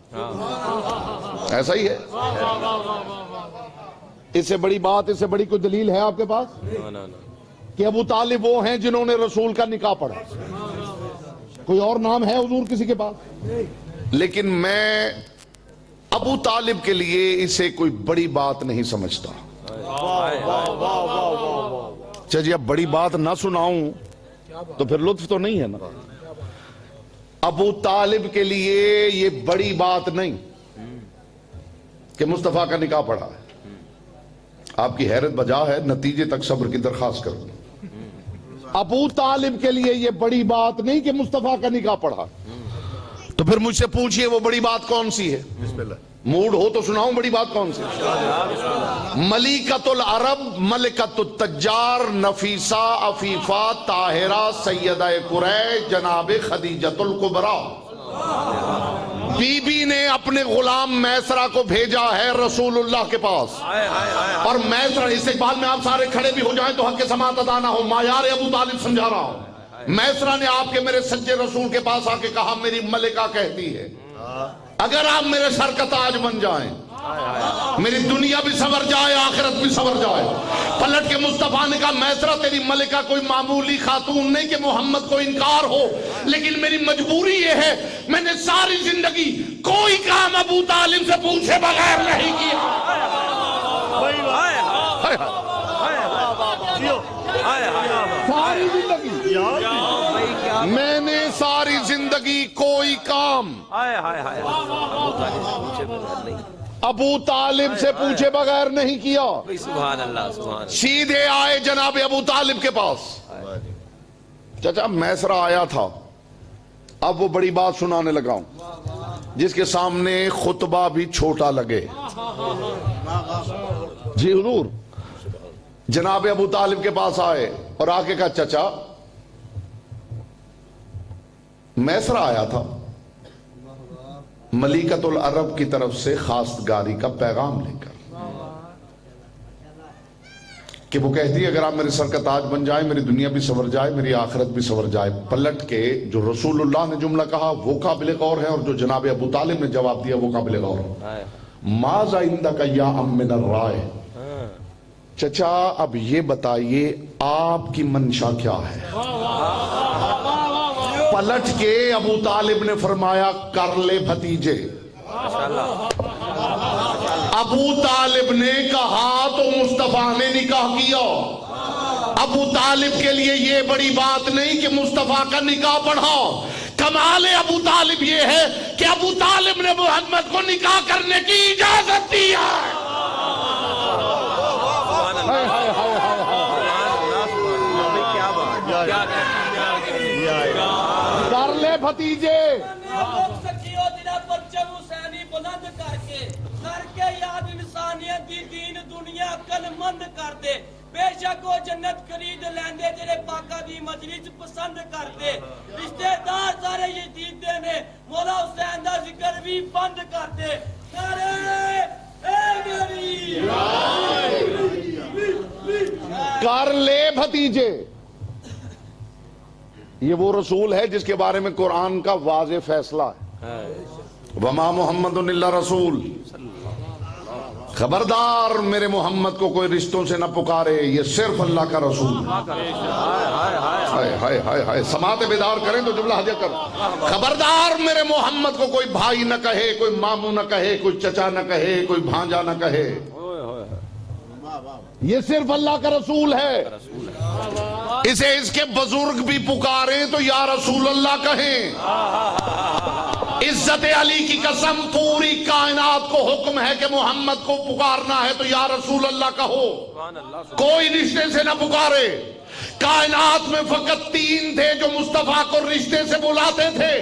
ایسا ہی ہے؟ اس سے بڑی بات، اس سے بڑی کوئی دلیل ہے آپ کے پاس کہ ابو طالب وہ ہیں جنہوں نے رسول کا نکاح پڑھا؟ کوئی اور نام ہے حضور کسی کے پاس؟ لیکن میں ابو طالب کے لیے اسے کوئی بڑی بات نہیں سمجھتا۔ جی اب بڑی بات نہ سناؤں تو پھر لطف تو نہیں ہے نا۔ ابو طالب کے لیے یہ بڑی بات نہیں کہ مصطفیٰ کا نکاح پڑھا ہے۔ آپ کی حیرت بجا ہے، نتیجے تک صبر کی درخواست کروں۔ ابو طالب کے لیے یہ بڑی بات نہیں کہ مصطفیٰ کا نکاح پڑھا، تو پھر مجھ سے پوچھئے وہ بڑی بات کون سی ہے؟ موڈ ہو تو سناؤں بڑی بات کون سی؟ ملکۃ العرب، ملکۃ التجار، نفیسہ، عفیفہ، طاہرہ، سیدہ قریش، جناب خدیجۃ الکبریٰ۔ بی بی نے اپنے غلام میسرہ کو بھیجا ہے رسول اللہ کے پاس، اور میسرہ، استقبال میں آپ سارے کھڑے بھی ہو جائیں تو حق سماعت ادا نہ ہو، معیار ابو طالب سمجھا رہا ہوں۔ میسرہ نے آپ کے میرے سچے رسول کے پاس آ کے کہا میری ملکہ کہتی ہے اگر آپ میرے سر کا تاج بن جائیں، میری دنیا بھی سنور جائے آخرت بھی سنور جائے۔ پلٹ کے مصطفیٰ نے کہا میسرہ تیری ملکہ کوئی معمولی خاتون نہیں کہ محمد کو انکار ہو، لیکن میری مجبوری یہ ہے میں نے ساری زندگی کوئی کام ابو طالب سے پوچھے بغیر نہیں کیا۔ ساری زندگی میں نے ساری زندگی کوئی کام ابو طالب سے پوچھے بغیر نہیں کیا. سبحان اللہ سبحان اللہ. سیدھے آئے جناب ابو طالب کے پاس. چچا میسرہ آیا تھا, اب وہ بڑی بات سنانے لگا ہوں جس کے سامنے خطبہ بھی چھوٹا لگے. جی حضور. جناب ابو طالب کے پاس آئے اور آ کے کہا چچا میسرہ آیا تھا ملیکۃ العرب کی طرف سے خواستگاری کا پیغام لے کر کہ وہ کہتی ہے اگر آپ میرے سر کا تاج بن جائیں میری دنیا بھی سنور جائے میری آخرت بھی سنور جائے. پلٹ کے جو رسول اللہ نے جملہ کہا وہ قابل غور ہے اور جو جناب ابو طالب نے جواب دیا وہ قابل غور ہے. ماذا عندک یا ام من الرائے. چچا اب یہ بتائیے آپ کی منشا کیا ہے. پلٹ کے ابو طالب نے فرمایا کر لے بھتیجے. ابو طالب نے کہا تو مصطفیٰ نے نکاح کیا. ابو طالب کے لیے یہ بڑی بات نہیں کہ مصطفیٰ کا نکاح پڑھا. کمال ابو طالب یہ ہے کہ ابو طالب نے محمد کو نکاح کرنے کی اجازت دی ہے. کر لے بھتیجے. بلند کر کے یاد انسانیت دی دین دنیا کل مند کر دے. بے شک وہ جنت خرید لیندے جڑے پاکا دی مجلس پسند کر دے. رشتہ دار سارے یزید دے نے مولا حسین دا ذکر بھی بند کر دے. کر لے بھتیجے. یہ وہ رسول ہے جس کے بارے میں قرآن کا واضح فیصلہ ہے. وما محمد الا رسول. خبردار میرے محمد کو کوئی رشتوں سے نہ پکارے, یہ صرف اللہ کا رسول. ہائے ہائے ہائے سماعت بیدار کریں تو جملہ حجر کر. خبردار میرے محمد کو کوئی بھائی نہ کہے, کوئی ماموں نہ کہے, کوئی چچا نہ کہے, کوئی بھانجا نہ کہے. یہ صرف اللہ کا رسول ہے. اسے اس کے بزرگ بھی پکاریں تو یا رسول اللہ کہیں. عزت علی کی قسم پوری کائنات کو حکم ہے کہ محمد کو پکارنا ہے تو یا رسول اللہ کہو. کوئی رشتے سے نہ پکارے. کائنات میں فقط 3 تھے جو مصطفیٰ کو رشتے سے بلاتے تھے.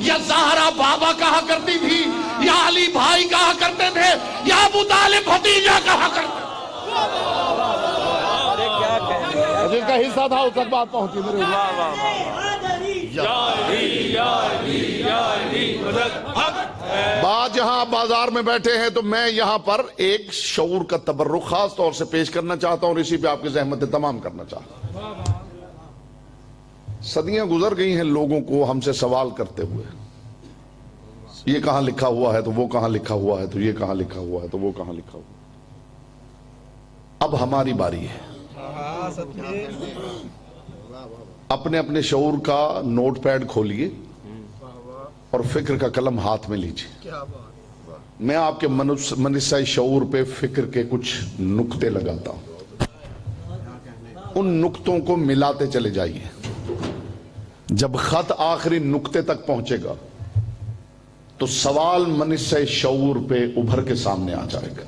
یا زہرا بابا کہا کرتی تھی, یا علی بھائی کہا کرتے تھے, یا ابو طالب بھتیجا کہا کرتے. جن کا حصہ تھا اس تک بات پہنچی میرے. بات جہاں آپ بازار میں بیٹھے ہیں تو میں یہاں پر ایک شعور کا تبرک خاص طور سے پیش کرنا چاہتا ہوں اور اسی پہ آپ کی زحمتیں تمام کرنا چاہتا ہوں. صدیاں گزر گئی ہیں لوگوں کو ہم سے سوال کرتے ہوئے, یہ کہاں لکھا ہوا ہے تو وہ کہاں لکھا ہوا ہے, تو یہ کہاں لکھا ہوا ہے تو وہ کہاں لکھا ہوا ہے. اب ہماری باری ہے. اپنے اپنے شعور کا نوٹ پیڈ کھولیے اور فکر کا قلم ہاتھ میں لیجیے. میں آپ کے منصہ شعور پہ فکر کے کچھ نقطے لگاتا ہوں. ان نقطوں کو ملاتے چلے جائیے. جب خط آخری نقطے تک پہنچے گا تو سوال منصہ شعور پہ ابھر کے سامنے آ جائے گا.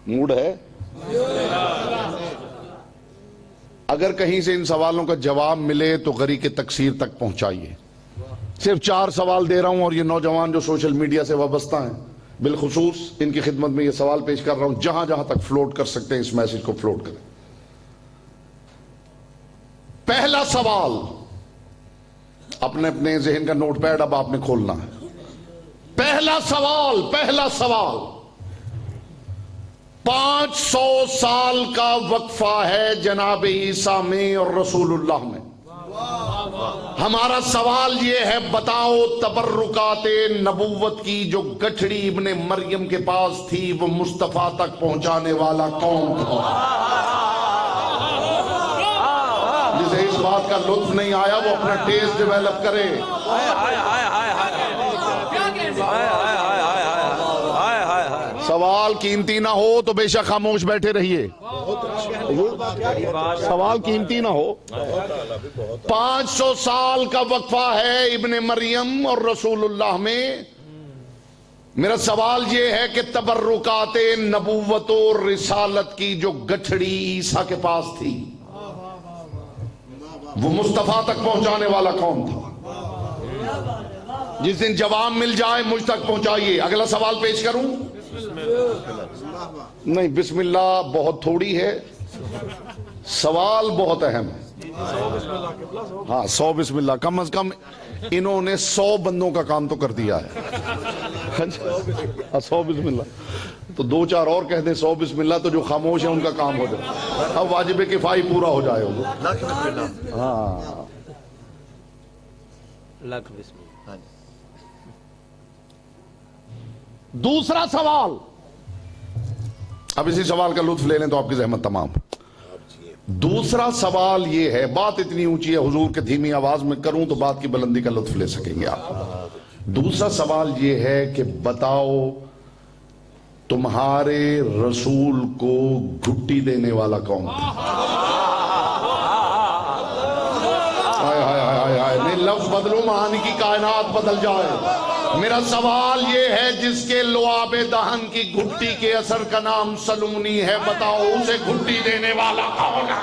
موڈ ہے؟ اگر کہیں سے ان سوالوں کا جواب ملے تو غری کے تکثیر تک پہنچائیے. صرف 4 سوال دے رہا ہوں اور یہ نوجوان جو سوشل میڈیا سے وابستہ ہیں بالخصوص ان کی خدمت میں یہ سوال پیش کر رہا ہوں. جہاں جہاں تک فلوٹ کر سکتے ہیں اس میسج کو فلوٹ کریں. پہلا سوال, اپنے اپنے ذہن کا نوٹ پیڈ اب آپ نے کھولنا ہے. پہلا سوال 500 سال کا وقفہ ہے جناب عیسیٰ میں اور رسول اللہ میں. ہمارا سوال یہ ہے, بتاؤ تبرکات نبوت کی جو گٹھڑی ابن مریم کے پاس تھی وہ مصطفیٰ تک پہنچانے والا کون تھا؟ جسے اس بات کا لطف نہیں آیا وہ اپنا ٹیسٹ ڈیویلپ کرے. سوال قیمتی نہ ہو تو بے شک خاموش بیٹھے رہیے. سوال قیمتی نہ ہو. 500 سال کا وقفہ ہے ابن مریم اور رسول اللہ میں. میرا سوال یہ ہے کہ تبرکات نبوت و رسالت کی جو گٹھڑی عیسیٰ کے پاس تھی وہ مصطفیٰ تک پہنچانے والا کون تھا؟ جس دن جواب مل جائے مجھ تک پہنچائیے. اگلا سوال پیش کروں؟ نہیں، بسم اللہ بہت تھوڑی ہے، سوال بہت اہم ہے. ہاں 100 بسم اللہ، کم از کم انہوں نے 100 بندوں کا کام تو کر دیا ہے. 100 بسم اللہ تو 2-4 اور کہہ دیں 100 بسم اللہ، تو جو خاموش ہیں ان کا کام ہو جائے. اب واجب کفائی پورا ہو جائے ہوگا. ہاں لکھ بسم اللہ. دوسرا سوال، اب اسی سوال کا لطف لے لیں تو آپ کی زحمت تمام. دوسرا سوال یہ ہے، بات اتنی اونچی ہے حضور کے دھیمی آواز میں کروں تو بات کی بلندی کا لطف لے سکیں گے آپ. دوسرا سوال یہ ہے کہ بتاؤ تمہارے رسول کو گھٹی دینے والا کون تھا؟ نہیں، لفظ بدلو، معانی کی کائنات بدل جائے. میرا سوال یہ ہے جس کے لعاب دہن کی گھٹی کے اثر کا نام سلونی ہے، بتاؤ اسے گھٹی دینے والا کون ہے؟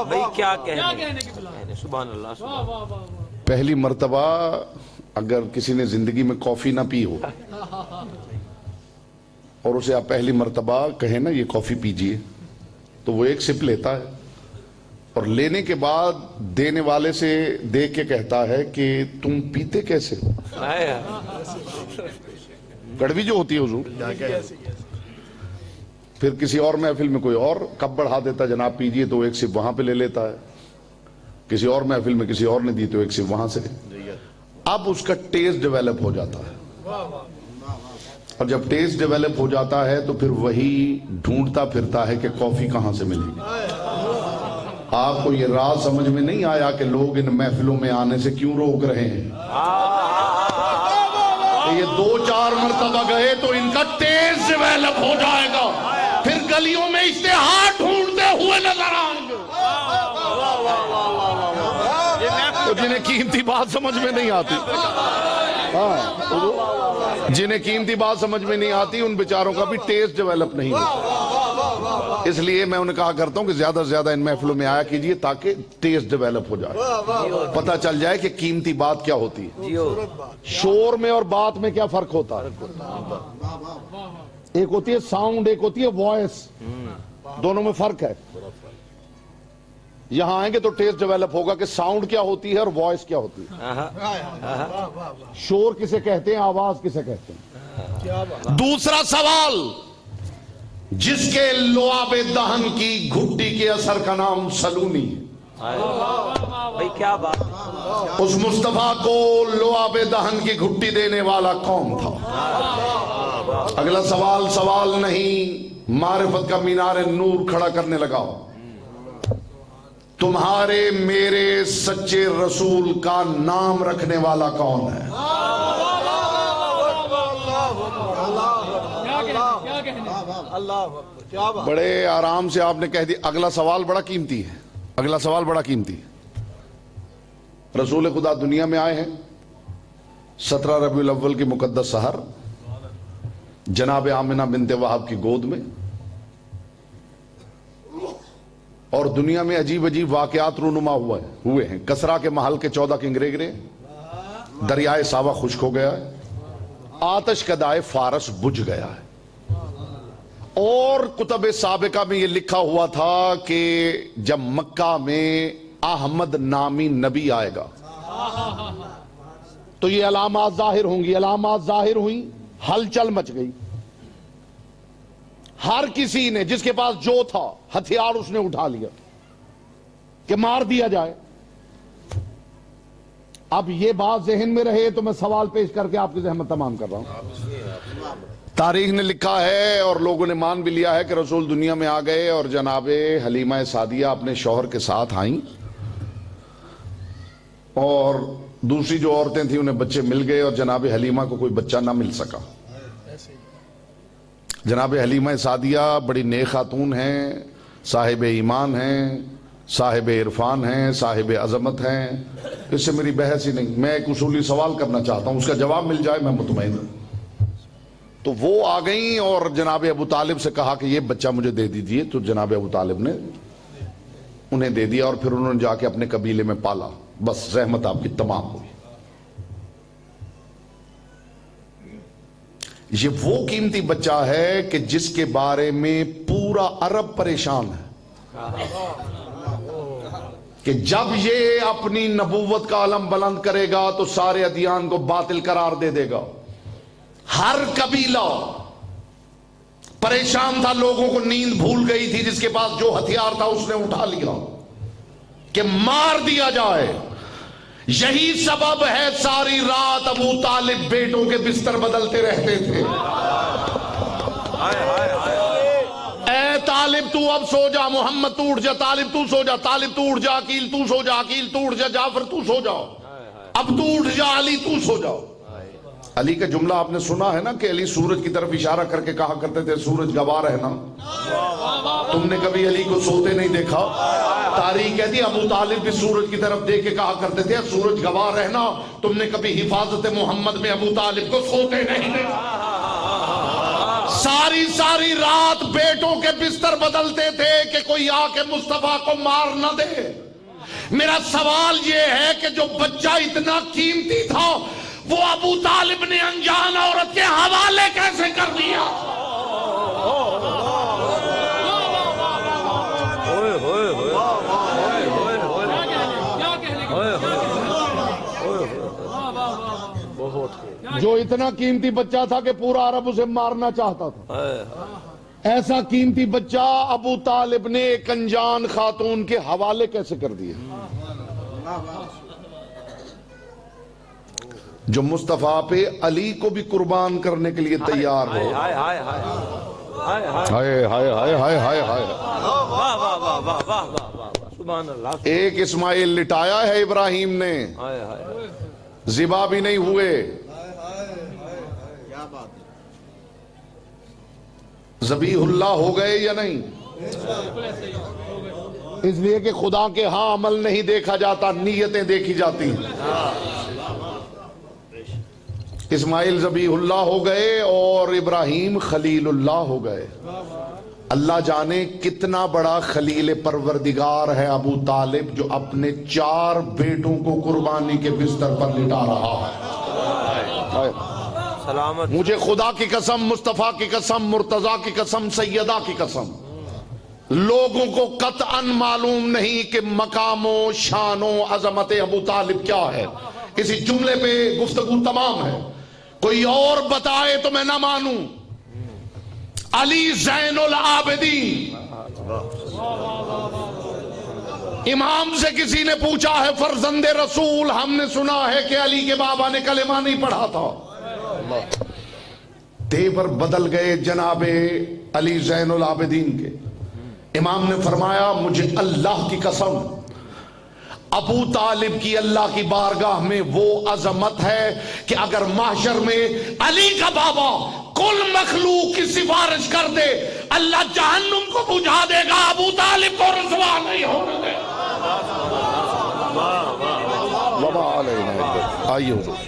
بھئی کیا کہنے، سبحان اللہ. پہلی مرتبہ اگر کسی نے زندگی میں کافی نہ پی ہو اور اسے آپ پہلی مرتبہ کہیں نا یہ کافی پیجئے، تو وہ ایک سپ لیتا ہے اور لینے کے بعد دینے والے سے دیکھ کے کہتا ہے کہ تم پیتے کیسے ہو؟ کڑوی جو ہوتی ہے حضور. پھر کسی اور محفل میں کوئی اور کپ بڑھا دیتا، جناب پیجئے، تو ایک سپ وہاں پہ لے لیتا ہے. کسی اور محفل میں کسی اور نے دی تو ایک سپ وہاں سے. اب اس کا ٹیسٹ ڈیولپ ہو جاتا ہے، اور جب ٹیسٹ ڈیولپ ہو جاتا ہے تو پھر وہی ڈھونڈتا پھرتا ہے کہ کافی کہاں سے ملے گی. آپ کو یہ راز سمجھ میں نہیں آیا کہ لوگ ان محفلوں میں آنے سے کیوں روک رہے ہیں؟ کہ یہ 2-4 مرتبہ گئے تو ان کا ٹیسٹ ڈیولپ ہو جائے گا، پھر گلیوں میں اشتہار ڈھونڈتے ہوئے نظر آئیں گے. تو جنہیں قیمتی بات سمجھ میں نہیں آتی، جنہیں قیمتی بات سمجھ میں نہیں آتی ان بیچاروں کا بھی ٹیسٹ ڈیولپ نہیں ہوتا. اس لیے میں انہیں کہا کرتا ہوں کہ زیادہ سے زیادہ ان محفلوں میں آیا کیجئے تاکہ ٹیسٹ ڈیولپ ہو جائے، پتہ چل جائے کہ قیمتی بات کیا ہوتی ہے. شور میں اور بات میں کیا فرق ہوتا ہے؟ ایک ہوتی ہے ساؤنڈ، ایک ہوتی ہے وائس، دونوں میں فرق ہے. یہاں آئیں گے تو ٹیسٹ ڈیولپ ہوگا کہ ساؤنڈ کیا ہوتی ہے اور وائس کیا ہوتی ہے. شور کسے کہتے ہیں، آواز کسے کہتے ہیں. دوسرا سوال، جس کے لعاب دہن کی گھٹی کے اثر کا نام سلونی. بھئی کیا بات، اس مصطفیٰ کو لعاب دہن کی گھٹی دینے والا کون تھا؟ اگلا سوال سوال نہیں، معرفت کا مینار نور کھڑا کرنے لگا. تمہارے میرے سچے رسول کا نام رکھنے والا کون ہے؟ بڑے آرام سے آپ نے کہہ دی. اگلا سوال بڑا قیمتی ہے، اگلا سوال بڑا قیمتی ہے. رسول خدا دنیا میں آئے ہیں 17 ربیع الاول کی مقدس سحر جناب آمنہ بنت وہب کی گود میں، اور دنیا میں عجیب عجیب واقعات رونما ہوئے ہیں. کسرا کے محل کے 14 کنگرے گرے، دریائے ساوا خشک ہو گیا ہے، آتش کدائے فارس بجھ گیا ہے، اور کتب سابقہ میں یہ لکھا ہوا تھا کہ جب مکہ میں احمد نامی نبی آئے گا تو یہ علامات ظاہر ہوں گی. علامات ظاہر ہوئیں، ہلچل مچ گئی. ہر کسی نے جس کے پاس جو تھا ہتھیار اس نے اٹھا لیا کہ مار دیا جائے. اب یہ بات ذہن میں رہے تو میں سوال پیش کر کے آپ کی زحمت تمام کر رہا ہوں. تاریخ نے لکھا ہے اور لوگوں نے مان بھی لیا ہے کہ رسول دنیا میں آ گئے اور جناب حلیمہ سعدیہ اپنے شوہر کے ساتھ آئیں، اور دوسری جو عورتیں تھیں انہیں بچے مل گئے اور جناب حلیمہ کو کوئی بچہ نہ مل سکا. جناب حلیمہ سعدیہ بڑی نیک خاتون ہیں، صاحب ایمان ہیں، صاحب عرفان ہیں، صاحب عظمت ہیں، اس سے میری بحث ہی نہیں. میں ایک اصولی سوال کرنا چاہتا ہوں، اس کا جواب مل جائے میں مطمئن ہوں. تو وہ آ گئیں اور جناب ابو طالب سے کہا کہ یہ بچہ مجھے دے دیجئے، تو جناب ابو طالب نے انہیں دے دیا اور پھر انہوں نے جا کے اپنے قبیلے میں پالا. بس رحمت آپ کی تمام ہوئی. یہ وہ قیمتی بچہ ہے کہ جس کے بارے میں پورا عرب پریشان ہے کہ جب یہ اپنی نبوت کا علم بلند کرے گا تو سارے ادیان کو باطل قرار دے دے گا. ہر قبیلہ پریشان تھا، لوگوں کو نیند بھول گئی تھی، جس کے پاس جو ہتھیار تھا اس نے اٹھا لیا کہ مار دیا جائے. یہی سبب ہے ساری رات ابو طالب بیٹوں کے بستر بدلتے رہتے تھے. اے طالب تو اب سو جا، محمد تو اٹھ جا، طالب تو سو جا، طالب تو اٹھ جا، عقیل تو سو جا، عقیل تو اٹھ جا، جعفر تو سو جاؤ، اب تو اٹھ جا، علی تو سو جاؤ. علی کا جملہ آپ نے سنا ہے نا کہ علی سورج کی طرف اشارہ کر کے کہا کرتے تھے سورج گواہ رہنا. تم نے کبھی علی کو سوتے نہیں دیکھا؟ تاریخ کہتی ہے ابو طالب بھی سورج کی طرف دیکھ کے کہا کرتے تھے سورج گواہ رہنا. تم نے کبھی حفاظت محمد میں ابو طالب کو سوتے نہیں دیکھا؟ ساری رات بیٹوں کے بستر بدلتے تھے کہ کوئی آ کے مصطفیٰ کو مار نہ دے. میرا سوال یہ ہے کہ جو بچہ اتنا قیمتی تھا وہ ابو طالب نے انجان عورت کے حوالے کیسے کر دیا؟ جو اتنا قیمتی بچہ تھا کہ پورا عرب اسے مارنا چاہتا تھا، ایسا قیمتی بچہ ابو طالب نے ایک انجان خاتون کے حوالے کیسے کر دیا؟ جو مصطفیٰ پہ علی کو بھی قربان کرنے کے لیے تیار ہو. ہائے ہائے ہائے ہائے ہائے ہائے ہائے. ایک اسماعیل لٹایا ہے ابراہیم نے، ذبح بھی نہیں ہوئے. ذبیح اللہ ہو گئے یا نہیں؟ اس لیے کہ خدا کے ہاں عمل نہیں دیکھا جاتا، نیتیں دیکھی جاتی. اسماعیل ذبیح اللہ ہو گئے اور ابراہیم خلیل اللہ ہو گئے. اللہ جانے کتنا بڑا خلیل پروردگار ہے ابو طالب جو اپنے 4 بیٹوں کو قربانی کے بستر پر لٹا رہا ہے. مجھے خدا کی قسم، مصطفیٰ کی قسم، مرتضیٰ کی قسم، سیدہ کی قسم، لوگوں کو قطعاً معلوم نہیں کہ مقام و شان و عظمت ابو طالب کیا ہے. کسی جملے پہ گفتگو تمام ہے، کوئی اور بتائے تو میں نہ مانوں. علی زین العابدین. امام سے کسی نے پوچھا ہے فرزند رسول، ہم نے سنا ہے کہ علی کے بابا نے کلمہ نہیں پڑھا تھا. تیور بدل گئے جناب علی زین العابدین کے. امام نے فرمایا مجھے اللہ کی قسم ابو طالب کی اللہ کی بارگاہ میں وہ عظمت ہے کہ اگر محشر میں علی کا بابا کل مخلوق کی سفارش کر دے اللہ جہنم کو بجھا دے گا، ابو طالب کو رسوا نہیں ہونے دے. آئیے حضور